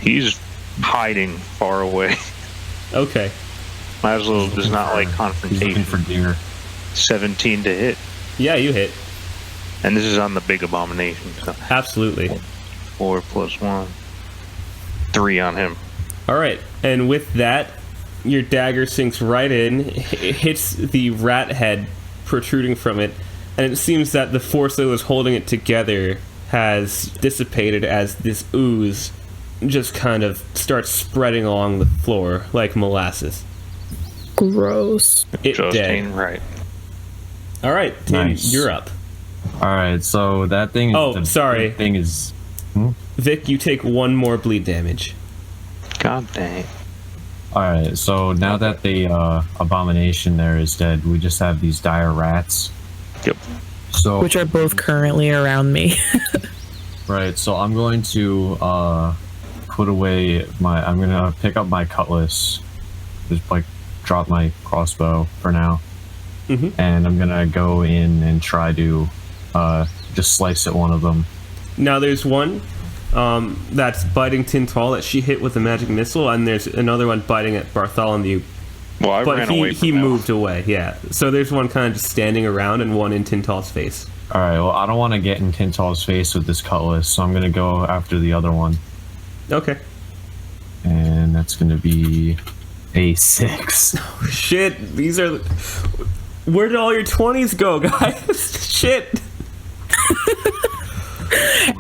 [SPEAKER 2] He's hiding far away.
[SPEAKER 1] Okay.
[SPEAKER 2] Laszlo does not like
[SPEAKER 5] He's looking
[SPEAKER 2] confrontation.
[SPEAKER 5] for deer.
[SPEAKER 2] 17 to hit.
[SPEAKER 1] Yeah, you hit.
[SPEAKER 2] And this is on the big abomination, so
[SPEAKER 1] Absolutely.
[SPEAKER 2] 4 plus 1. 3 on him.
[SPEAKER 1] Alright, and with that, your dagger sinks right in, hits the rat head protruding from it, and it seems that the force that was holding it together has dissipated as this ooze just kind of starts spreading along the floor like molasses.
[SPEAKER 4] Gross.
[SPEAKER 1] It
[SPEAKER 2] Just
[SPEAKER 1] dead.
[SPEAKER 2] ain't right.
[SPEAKER 1] Alright, Tim,
[SPEAKER 5] Nice.
[SPEAKER 1] you're up.
[SPEAKER 5] All right, so that thing.
[SPEAKER 1] Oh, sorry.
[SPEAKER 5] Thing is.
[SPEAKER 1] Vic, you take 1 more bleed damage.
[SPEAKER 2] God dang.
[SPEAKER 5] All right, so now that the abomination there is dead, we just have these dire rats.
[SPEAKER 2] Yep.
[SPEAKER 5] So
[SPEAKER 4] Which are both currently around me.
[SPEAKER 5] right, so I'm going to put away my. I'm gonna pick up my cutlass, just like drop my crossbow for now, and I'm gonna go in and try to just slice at one of them.
[SPEAKER 1] Now there's one that's biting Tintal that she hit with a magic missile, and there's another one biting at Bartholomew.
[SPEAKER 2] Well, I
[SPEAKER 1] But
[SPEAKER 2] ran away from
[SPEAKER 1] he
[SPEAKER 2] that
[SPEAKER 1] moved away, yeah. So there's one kind of just standing around and one in Tintal's face.
[SPEAKER 5] All right, well I don't want to get in Tintal's face with this cutlass, so I'm gonna go after the other one,
[SPEAKER 1] Okay.
[SPEAKER 5] and that's gonna be a 6.
[SPEAKER 1] Shit, these are... Where did all your 20s go, guys? Shit.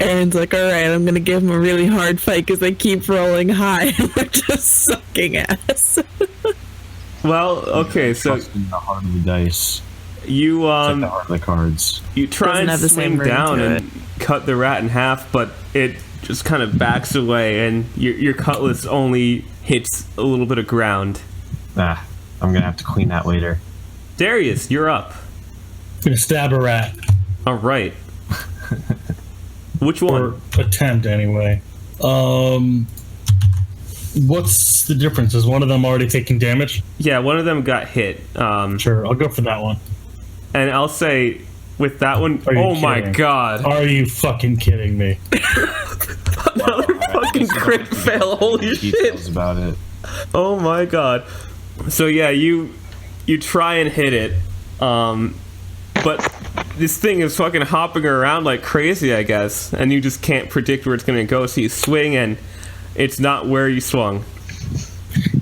[SPEAKER 4] Aaron's like, all right, I'm gonna give him a really hard fight because they keep rolling high and they're just sucking ass.
[SPEAKER 1] Well, okay, so
[SPEAKER 5] Trusting the heart of the dice.
[SPEAKER 1] you
[SPEAKER 5] It's like the heart of the cards.
[SPEAKER 1] you try
[SPEAKER 4] Doesn't
[SPEAKER 1] and
[SPEAKER 4] have the same
[SPEAKER 1] swing
[SPEAKER 4] ring
[SPEAKER 1] down
[SPEAKER 4] to
[SPEAKER 1] and cut the rat in half, but it just kind of backs away, and your cutlass only hits a little bit of ground.
[SPEAKER 5] Ah, I'm gonna have to clean that later.
[SPEAKER 1] Darius, you're up.
[SPEAKER 3] Gonna stab a rat.
[SPEAKER 1] All right. Which
[SPEAKER 3] Or
[SPEAKER 1] one?
[SPEAKER 3] attempt, anyway. What's the difference? Is one of them already taking damage?
[SPEAKER 1] Yeah, one of them got hit.
[SPEAKER 3] Sure, I'll go for that one.
[SPEAKER 1] And I'll say with that one,
[SPEAKER 3] Are you
[SPEAKER 1] oh my
[SPEAKER 3] kidding?
[SPEAKER 1] god.
[SPEAKER 3] Are you fucking kidding me?
[SPEAKER 1] Another fucking crit fail. Holy shit.
[SPEAKER 5] Details about it.
[SPEAKER 1] Oh my god. So yeah, you try and hit it, but this thing is fucking hopping around like crazy, I guess, and you just can't predict where it's gonna go. So you swing, and it's not where you swung.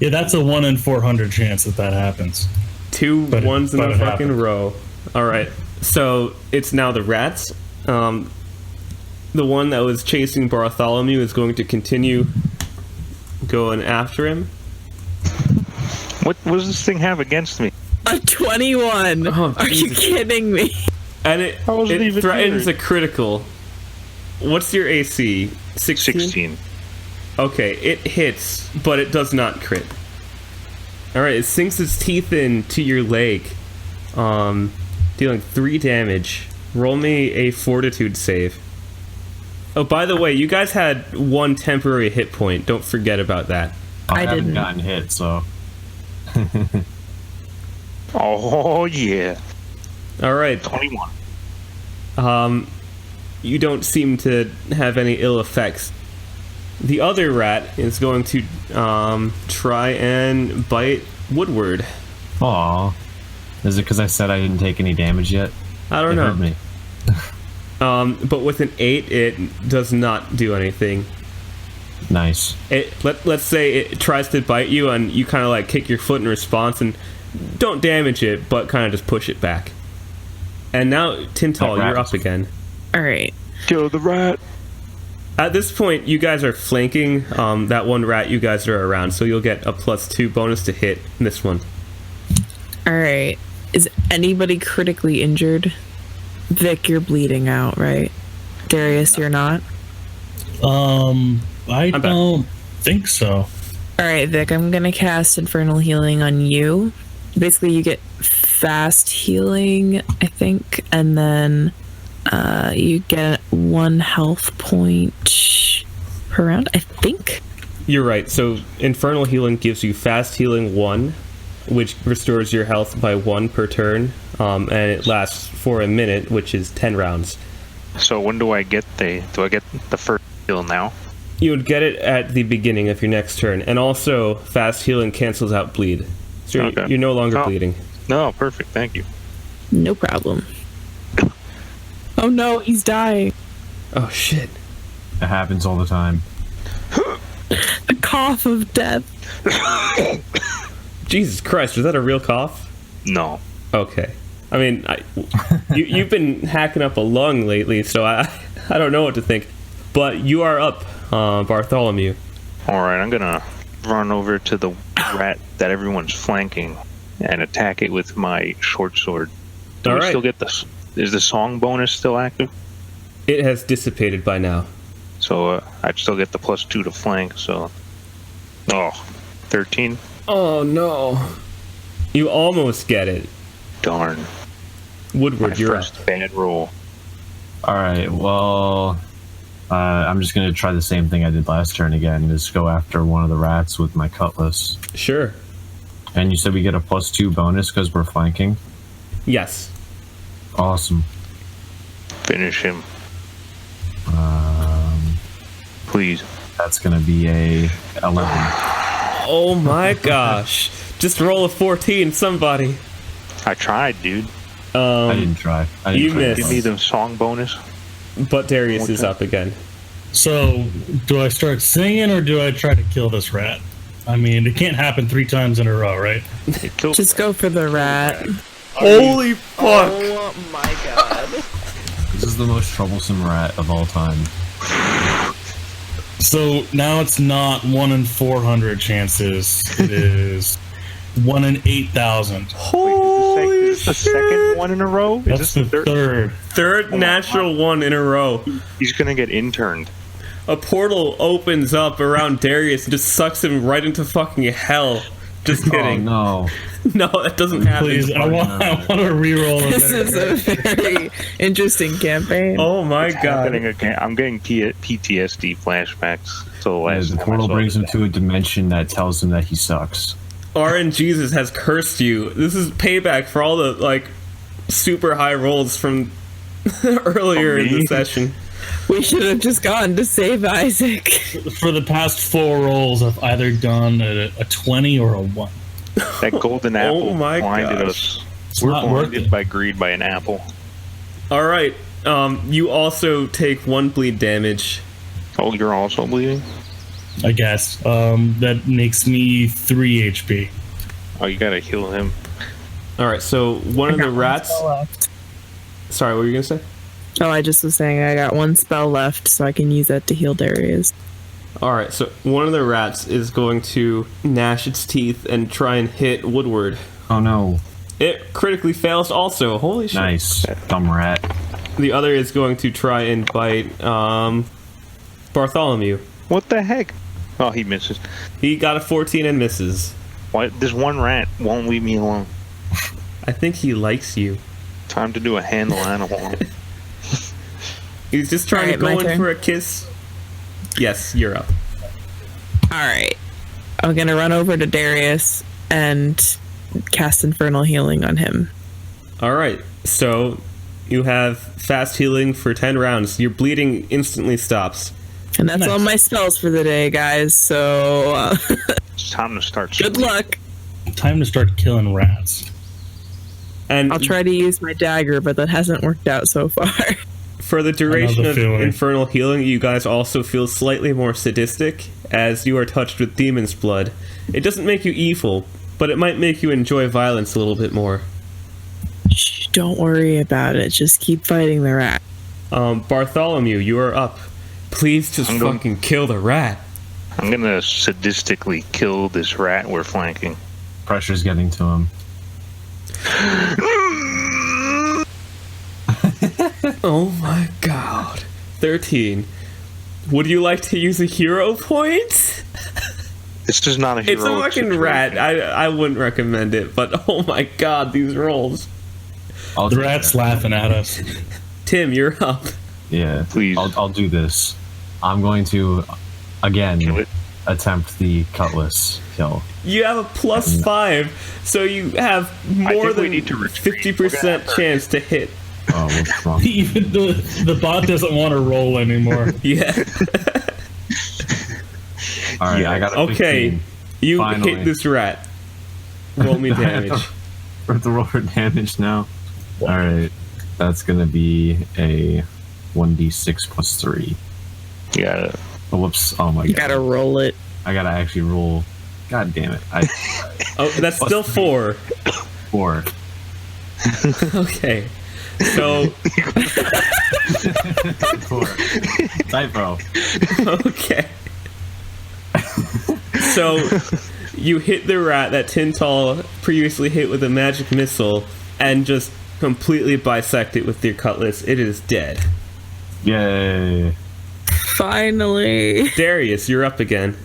[SPEAKER 3] Yeah, that's a 1 in 400 chance that happens.
[SPEAKER 1] Two
[SPEAKER 3] But
[SPEAKER 1] ones in a
[SPEAKER 3] it
[SPEAKER 1] fucking
[SPEAKER 3] happened.
[SPEAKER 1] row. All right, so it's now the rats. The one that was chasing Bartholomew is going to continue going after him.
[SPEAKER 2] What does this thing have against me?
[SPEAKER 4] A 21.
[SPEAKER 1] Oh,
[SPEAKER 4] Are you
[SPEAKER 1] Jesus.
[SPEAKER 4] kidding me?
[SPEAKER 1] And it
[SPEAKER 2] wasn't even
[SPEAKER 1] threatens
[SPEAKER 2] near
[SPEAKER 1] a critical. What's your AC? 16?
[SPEAKER 2] 16.
[SPEAKER 1] Okay, it hits, but it does not crit. Alright, it sinks its teeth into your leg, dealing 3 damage. Roll me a fortitude save. Oh, by the way, you guys had 1 temporary hit point. Don't forget about that.
[SPEAKER 5] I haven't
[SPEAKER 4] didn't.
[SPEAKER 5] gotten hit, so
[SPEAKER 2] Oh, yeah.
[SPEAKER 1] Alright,
[SPEAKER 2] 21.
[SPEAKER 1] you don't seem to have any ill effects. The other rat is going to try and bite Woodward.
[SPEAKER 5] aw. Is it because I said I didn't take any damage yet?
[SPEAKER 1] I don't
[SPEAKER 5] It
[SPEAKER 1] know.
[SPEAKER 5] hurt me.
[SPEAKER 1] But with an 8, it does not do anything.
[SPEAKER 5] Nice.
[SPEAKER 1] Let's say it tries to bite you, and you kind of like kick your foot in response, and don't damage it, but kind of just push it back. And now, Tintal,
[SPEAKER 5] That rat
[SPEAKER 1] you're
[SPEAKER 5] was-
[SPEAKER 1] up again.
[SPEAKER 4] All right.
[SPEAKER 2] Kill the rat.
[SPEAKER 1] At this point, you guys are flanking that one rat you guys are around, so you'll get a +2 bonus to hit this one.
[SPEAKER 4] All right. Is anybody critically injured? Vic, you're bleeding out, right? Darius, you're not?
[SPEAKER 3] I
[SPEAKER 1] back.
[SPEAKER 3] don't think so.
[SPEAKER 4] All right, Vic, I'm going to cast Infernal Healing on you. Basically, you get fast healing, I think, and then you get 1 health point per round, I think.
[SPEAKER 1] You're right. So Infernal Healing gives you fast healing 1, which restores your health by 1 per turn, and it lasts for a minute, which is 10 rounds.
[SPEAKER 2] So when do I get the first heal now?
[SPEAKER 1] You would get it at the beginning of your next turn, and also fast healing cancels out bleed, so
[SPEAKER 2] Okay.
[SPEAKER 1] you're no longer
[SPEAKER 2] Oh.
[SPEAKER 1] bleeding.
[SPEAKER 2] No, perfect. Thank you.
[SPEAKER 4] No problem. Oh no, he's dying.
[SPEAKER 1] Oh shit!
[SPEAKER 5] It happens all the time.
[SPEAKER 4] A cough of death.
[SPEAKER 1] Jesus Christ, was that a real cough?
[SPEAKER 2] No.
[SPEAKER 1] Okay. I mean, you've been hacking up a lung lately, so I don't know what to think. But you are up, Bartholomew.
[SPEAKER 2] All right, I'm gonna run over to the rat that everyone's flanking and attack it with my short sword. Do
[SPEAKER 1] All
[SPEAKER 2] we
[SPEAKER 1] right.
[SPEAKER 2] still get this? is the song bonus still active?
[SPEAKER 1] It has dissipated by now.
[SPEAKER 2] So I'd still get the +2 to flank. So 13.
[SPEAKER 1] Oh no. You almost get it.
[SPEAKER 2] Darn.
[SPEAKER 1] Woodward,
[SPEAKER 2] My
[SPEAKER 1] you're up.
[SPEAKER 2] first bad roll.
[SPEAKER 5] All right. Well, I'm just gonna try the same thing I did last turn again. Just go after one of the rats with my cutlass.
[SPEAKER 1] Sure.
[SPEAKER 5] And you said we get a +2 bonus because we're flanking.
[SPEAKER 1] Yes.
[SPEAKER 5] Awesome.
[SPEAKER 2] Finish him, please.
[SPEAKER 5] That's gonna be a 11.
[SPEAKER 1] Oh my gosh. Just roll a 14, somebody.
[SPEAKER 2] I tried, dude.
[SPEAKER 5] I didn't try.
[SPEAKER 1] You missed.
[SPEAKER 2] Give me the song bonus.
[SPEAKER 1] But Darius is up again.
[SPEAKER 3] So, do I start singing or do I try to kill this rat? I mean, it can't happen 3 times in a row, right?
[SPEAKER 2] It killed
[SPEAKER 4] Just go for the rat.
[SPEAKER 1] Holy fuck!
[SPEAKER 4] Oh my god.
[SPEAKER 5] This is the most troublesome rat of all time.
[SPEAKER 3] So now it's not 1 in 400 chances. It is 1 in 8,000.
[SPEAKER 1] Holy
[SPEAKER 2] Is this the second one in a row? Is
[SPEAKER 3] That's
[SPEAKER 2] this
[SPEAKER 3] the
[SPEAKER 2] the third?
[SPEAKER 3] third.
[SPEAKER 1] Third natural one in a row.
[SPEAKER 2] He's gonna get interned.
[SPEAKER 1] A portal opens up around Darius and just sucks him right into fucking hell. Just
[SPEAKER 5] Oh
[SPEAKER 1] kidding.
[SPEAKER 5] no.
[SPEAKER 1] No, that doesn't happen.
[SPEAKER 3] Please, I want to reroll a
[SPEAKER 4] This
[SPEAKER 3] better
[SPEAKER 4] is a very interesting campaign.
[SPEAKER 1] Oh my god.
[SPEAKER 2] Happening again. I'm getting PTSD flashbacks. So last
[SPEAKER 5] The
[SPEAKER 2] time I
[SPEAKER 5] portal
[SPEAKER 2] saw
[SPEAKER 5] brings him
[SPEAKER 2] this.
[SPEAKER 5] to a dimension that tells him that he sucks.
[SPEAKER 1] RNGesus has cursed you. This is payback for all the like super high rolls from earlier in the
[SPEAKER 2] me?
[SPEAKER 1] session.
[SPEAKER 4] We should have just gone to save Isaac.
[SPEAKER 3] For the past 4 rolls, I've either done a 20 or a 1.
[SPEAKER 2] That golden apple
[SPEAKER 1] my
[SPEAKER 2] blinded
[SPEAKER 1] gosh.
[SPEAKER 2] us.
[SPEAKER 3] It's
[SPEAKER 2] We're
[SPEAKER 3] not worth
[SPEAKER 2] blinded
[SPEAKER 3] it.
[SPEAKER 2] by greed by an apple.
[SPEAKER 1] All right. You also take 1 bleed damage.
[SPEAKER 2] Oh, you're also bleeding?
[SPEAKER 3] I guess. That makes me 3 HP.
[SPEAKER 2] Oh, you gotta heal him.
[SPEAKER 1] All right. So one of the rats. Sorry, what were you gonna say?
[SPEAKER 4] Oh, I just was saying I got 1 spell left, so I can use that to heal Darius.
[SPEAKER 1] All right. So one of the rats is going to gnash its teeth and try and hit Woodward.
[SPEAKER 5] Oh no.
[SPEAKER 1] It critically fails. Also, holy shit.
[SPEAKER 5] Nice. Dumb rat.
[SPEAKER 1] The other is going to try and bite Bartholomew.
[SPEAKER 2] What the heck? Oh, he misses.
[SPEAKER 1] He got a 14 and misses.
[SPEAKER 2] Why? This one rat won't leave me alone.
[SPEAKER 1] I think he likes you.
[SPEAKER 2] Time to do a handle animal.
[SPEAKER 1] He's just trying to
[SPEAKER 4] Alright,
[SPEAKER 1] go
[SPEAKER 4] my
[SPEAKER 1] in
[SPEAKER 4] turn.
[SPEAKER 1] for a kiss. Yes, you're up.
[SPEAKER 4] Alright. I'm gonna run over to Darius and cast Infernal Healing on him.
[SPEAKER 1] All right. So you have fast healing for 10 rounds. Your bleeding instantly stops.
[SPEAKER 4] And that's
[SPEAKER 3] Nice.
[SPEAKER 4] all my spells for the day, guys, so
[SPEAKER 2] It's time to start.
[SPEAKER 4] good luck.
[SPEAKER 3] Time to start killing rats.
[SPEAKER 1] And
[SPEAKER 4] I'll try to use my dagger, but that hasn't worked out so far.
[SPEAKER 1] for the duration
[SPEAKER 3] Another
[SPEAKER 1] of
[SPEAKER 3] feeling.
[SPEAKER 1] infernal healing, you guys also feel slightly more sadistic as you are touched with demon's blood. It doesn't make you evil, but it might make you enjoy violence a little bit more.
[SPEAKER 4] Shh, don't worry about it. Just keep fighting the rat.
[SPEAKER 1] Bartholomew, you are up. Please just
[SPEAKER 2] I'm going-
[SPEAKER 1] fucking kill the rat.
[SPEAKER 2] I'm gonna sadistically kill this rat we're flanking.
[SPEAKER 5] Pressure's getting to him.
[SPEAKER 1] Oh my god. 13. Would you like to use a hero point?
[SPEAKER 2] This is not a hero.
[SPEAKER 1] It's a fucking rat. I wouldn't recommend it, but oh my god, these rolls.
[SPEAKER 5] I'll
[SPEAKER 3] The
[SPEAKER 5] do
[SPEAKER 3] rat's
[SPEAKER 5] that.
[SPEAKER 3] laughing at us.
[SPEAKER 1] Tim, you're up.
[SPEAKER 5] Yeah.
[SPEAKER 2] Please.
[SPEAKER 5] I'll do this. I'm going to, again,
[SPEAKER 2] Kill it.
[SPEAKER 5] attempt the cutlass kill.
[SPEAKER 1] You have a +5, so you have more
[SPEAKER 2] think we
[SPEAKER 1] than
[SPEAKER 2] need to retreat. We're gonna
[SPEAKER 1] 50%
[SPEAKER 2] have to-
[SPEAKER 1] chance to hit.
[SPEAKER 5] Oh, what's wrong?
[SPEAKER 3] Even the bot doesn't want to roll anymore.
[SPEAKER 1] Yeah.
[SPEAKER 5] All right,
[SPEAKER 2] Yeah.
[SPEAKER 5] I got a
[SPEAKER 1] Okay.
[SPEAKER 5] 15.
[SPEAKER 1] You
[SPEAKER 5] Finally.
[SPEAKER 1] hit this rat. Roll me damage.
[SPEAKER 5] We have to roll for damage now. All right, that's gonna be a 1d6 plus 3.
[SPEAKER 2] You gotta.
[SPEAKER 5] Oh, whoops! Oh my
[SPEAKER 4] You
[SPEAKER 5] god!
[SPEAKER 4] gotta roll it.
[SPEAKER 5] I gotta actually roll. God damn it!
[SPEAKER 1] Oh, that's still 4.
[SPEAKER 5] 4.
[SPEAKER 1] Okay. So,
[SPEAKER 5] 4. Typo.
[SPEAKER 1] okay. So, you hit the rat that Tintal previously hit with a magic missile and just completely bisect it with your cutlass. It is dead.
[SPEAKER 5] Yay.
[SPEAKER 4] Finally.
[SPEAKER 1] Darius, you're up again.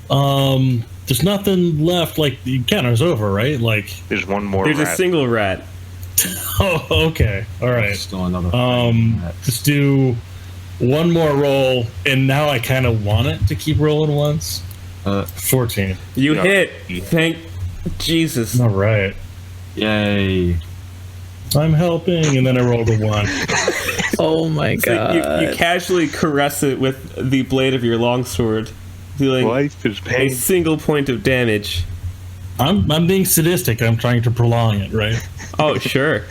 [SPEAKER 3] There's nothing left. Like the encounter's over, right? Like,
[SPEAKER 2] There's one more.
[SPEAKER 1] There's a
[SPEAKER 2] rat.
[SPEAKER 1] single rat.
[SPEAKER 3] oh, okay, all right.
[SPEAKER 5] Still another.
[SPEAKER 3] Just do one more roll, and now I kind of want it to keep rolling once. 14.
[SPEAKER 1] You
[SPEAKER 2] No.
[SPEAKER 1] hit. Thank Jesus.
[SPEAKER 3] All right.
[SPEAKER 5] Yay.
[SPEAKER 3] I'm helping, and then I rolled a 1.
[SPEAKER 4] Oh my
[SPEAKER 1] So
[SPEAKER 4] god.
[SPEAKER 1] you casually caress it with the blade of your longsword, dealing
[SPEAKER 2] Life is
[SPEAKER 1] a
[SPEAKER 2] pain.
[SPEAKER 1] single point of damage.
[SPEAKER 3] I'm being sadistic. I'm trying to prolong it, right?
[SPEAKER 1] Oh, sure.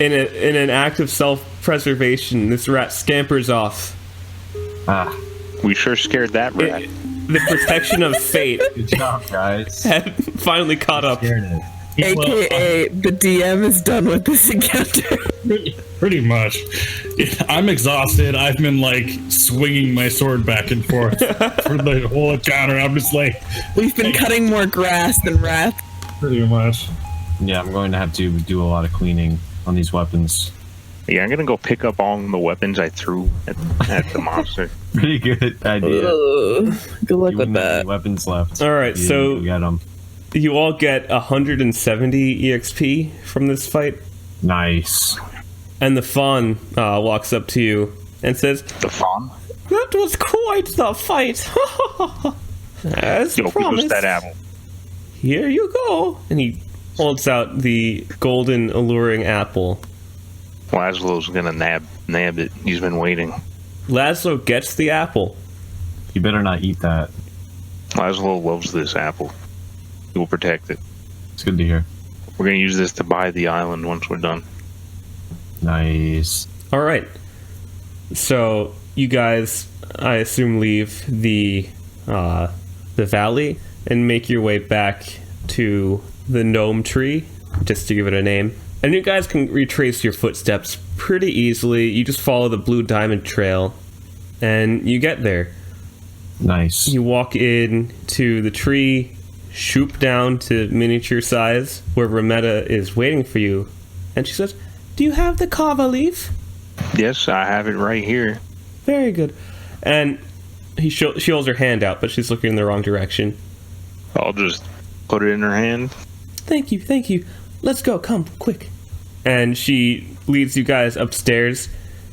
[SPEAKER 1] In an act of self-preservation, this rat scampers off.
[SPEAKER 5] Ah,
[SPEAKER 2] We sure scared that rat.
[SPEAKER 1] The protection of fate
[SPEAKER 5] good job, guys.
[SPEAKER 1] had finally caught up.
[SPEAKER 5] Scared it.
[SPEAKER 4] AKA, the DM is done with this encounter.
[SPEAKER 3] Pretty much. I'm exhausted. I've been like swinging my sword back and forth for the whole encounter. I'm just like,
[SPEAKER 4] We've been cutting more grass than rats.
[SPEAKER 3] pretty much.
[SPEAKER 5] Yeah, I'm going to have to do a lot of cleaning on these weapons.
[SPEAKER 2] Yeah, I'm gonna go pick up all the weapons I threw at the monster.
[SPEAKER 5] Pretty good idea.
[SPEAKER 4] Ugh. Good luck
[SPEAKER 5] Even
[SPEAKER 4] with that.
[SPEAKER 5] the weapons left.
[SPEAKER 1] All right, so-
[SPEAKER 5] you get them.
[SPEAKER 1] You all get 170 EXP from this fight,
[SPEAKER 5] Nice.
[SPEAKER 1] and the fawn walks up to you and says,
[SPEAKER 2] The fawn?
[SPEAKER 1] "That was quite the fight." As
[SPEAKER 2] Yo, give us
[SPEAKER 1] promised.
[SPEAKER 2] that apple.
[SPEAKER 1] Here you go. And he holds out the golden, alluring apple.
[SPEAKER 2] Laszlo's gonna nab it. He's been waiting.
[SPEAKER 1] Laszlo gets the apple.
[SPEAKER 5] You better not eat that.
[SPEAKER 2] Laszlo loves this apple. He will protect it.
[SPEAKER 5] It's good to hear.
[SPEAKER 2] We're gonna use this to buy the island once we're done.
[SPEAKER 5] Nice.
[SPEAKER 1] All right. So you guys, I assume, leave the valley and make your way back to the gnome tree, just to give it a name. And you guys can retrace your footsteps pretty easily. You just follow the blue diamond trail, and you get there.
[SPEAKER 5] Nice.
[SPEAKER 1] You walk in to the tree, shoop down to miniature size, where Rometta is waiting for you, and she says, "Do you have the kava leaf?"
[SPEAKER 2] Yes, I have it right here.
[SPEAKER 1] Very good. And she holds her hand out, but she's looking in the wrong direction.
[SPEAKER 2] I'll just put it in her hand.
[SPEAKER 1] Thank you, thank you. Let's go, come, quick. And she leads you guys upstairs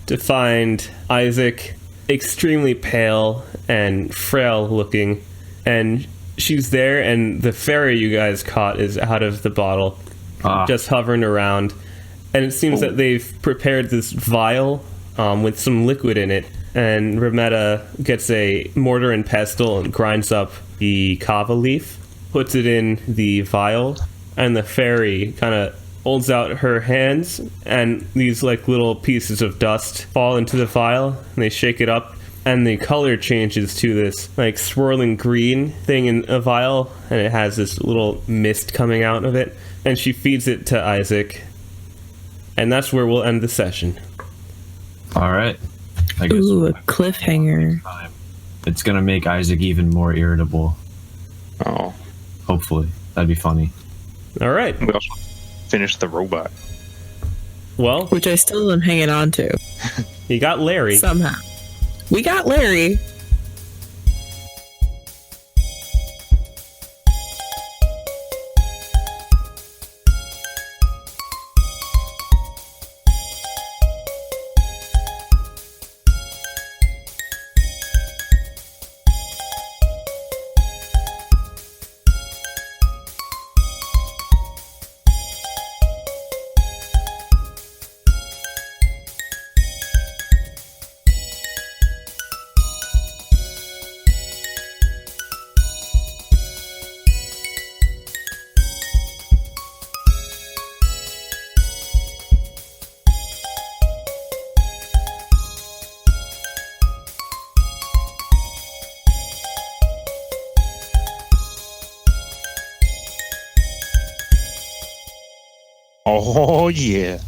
[SPEAKER 1] to find Isaac, extremely pale and frail looking. And she's there, and the fairy you guys caught is out of the bottle, just hovering around. And it seems that they've prepared this vial with some liquid in it. And Rometta gets a mortar and pestle and grinds up the kava leaf, puts it in the vial, and the fairy kind of holds out her hands, and these like little pieces of dust fall into the vial, and they shake it up, and the color changes to this like swirling green thing in a vial, and it has this little mist coming out of it, and she feeds it to Isaac, and that's where we'll end the session.
[SPEAKER 5] All right. I guess
[SPEAKER 4] Ooh,
[SPEAKER 5] we'll
[SPEAKER 4] a
[SPEAKER 5] have
[SPEAKER 4] cliffhanger.
[SPEAKER 5] time. It's gonna make Isaac even more irritable.
[SPEAKER 2] Oh,
[SPEAKER 5] Hopefully, that'd be funny.
[SPEAKER 1] All right.
[SPEAKER 2] we also finished the robot.
[SPEAKER 1] Well,
[SPEAKER 4] Which I still am hanging on to.
[SPEAKER 1] you got Larry.
[SPEAKER 4] Somehow. We got Larry.
[SPEAKER 2] Oh yeah.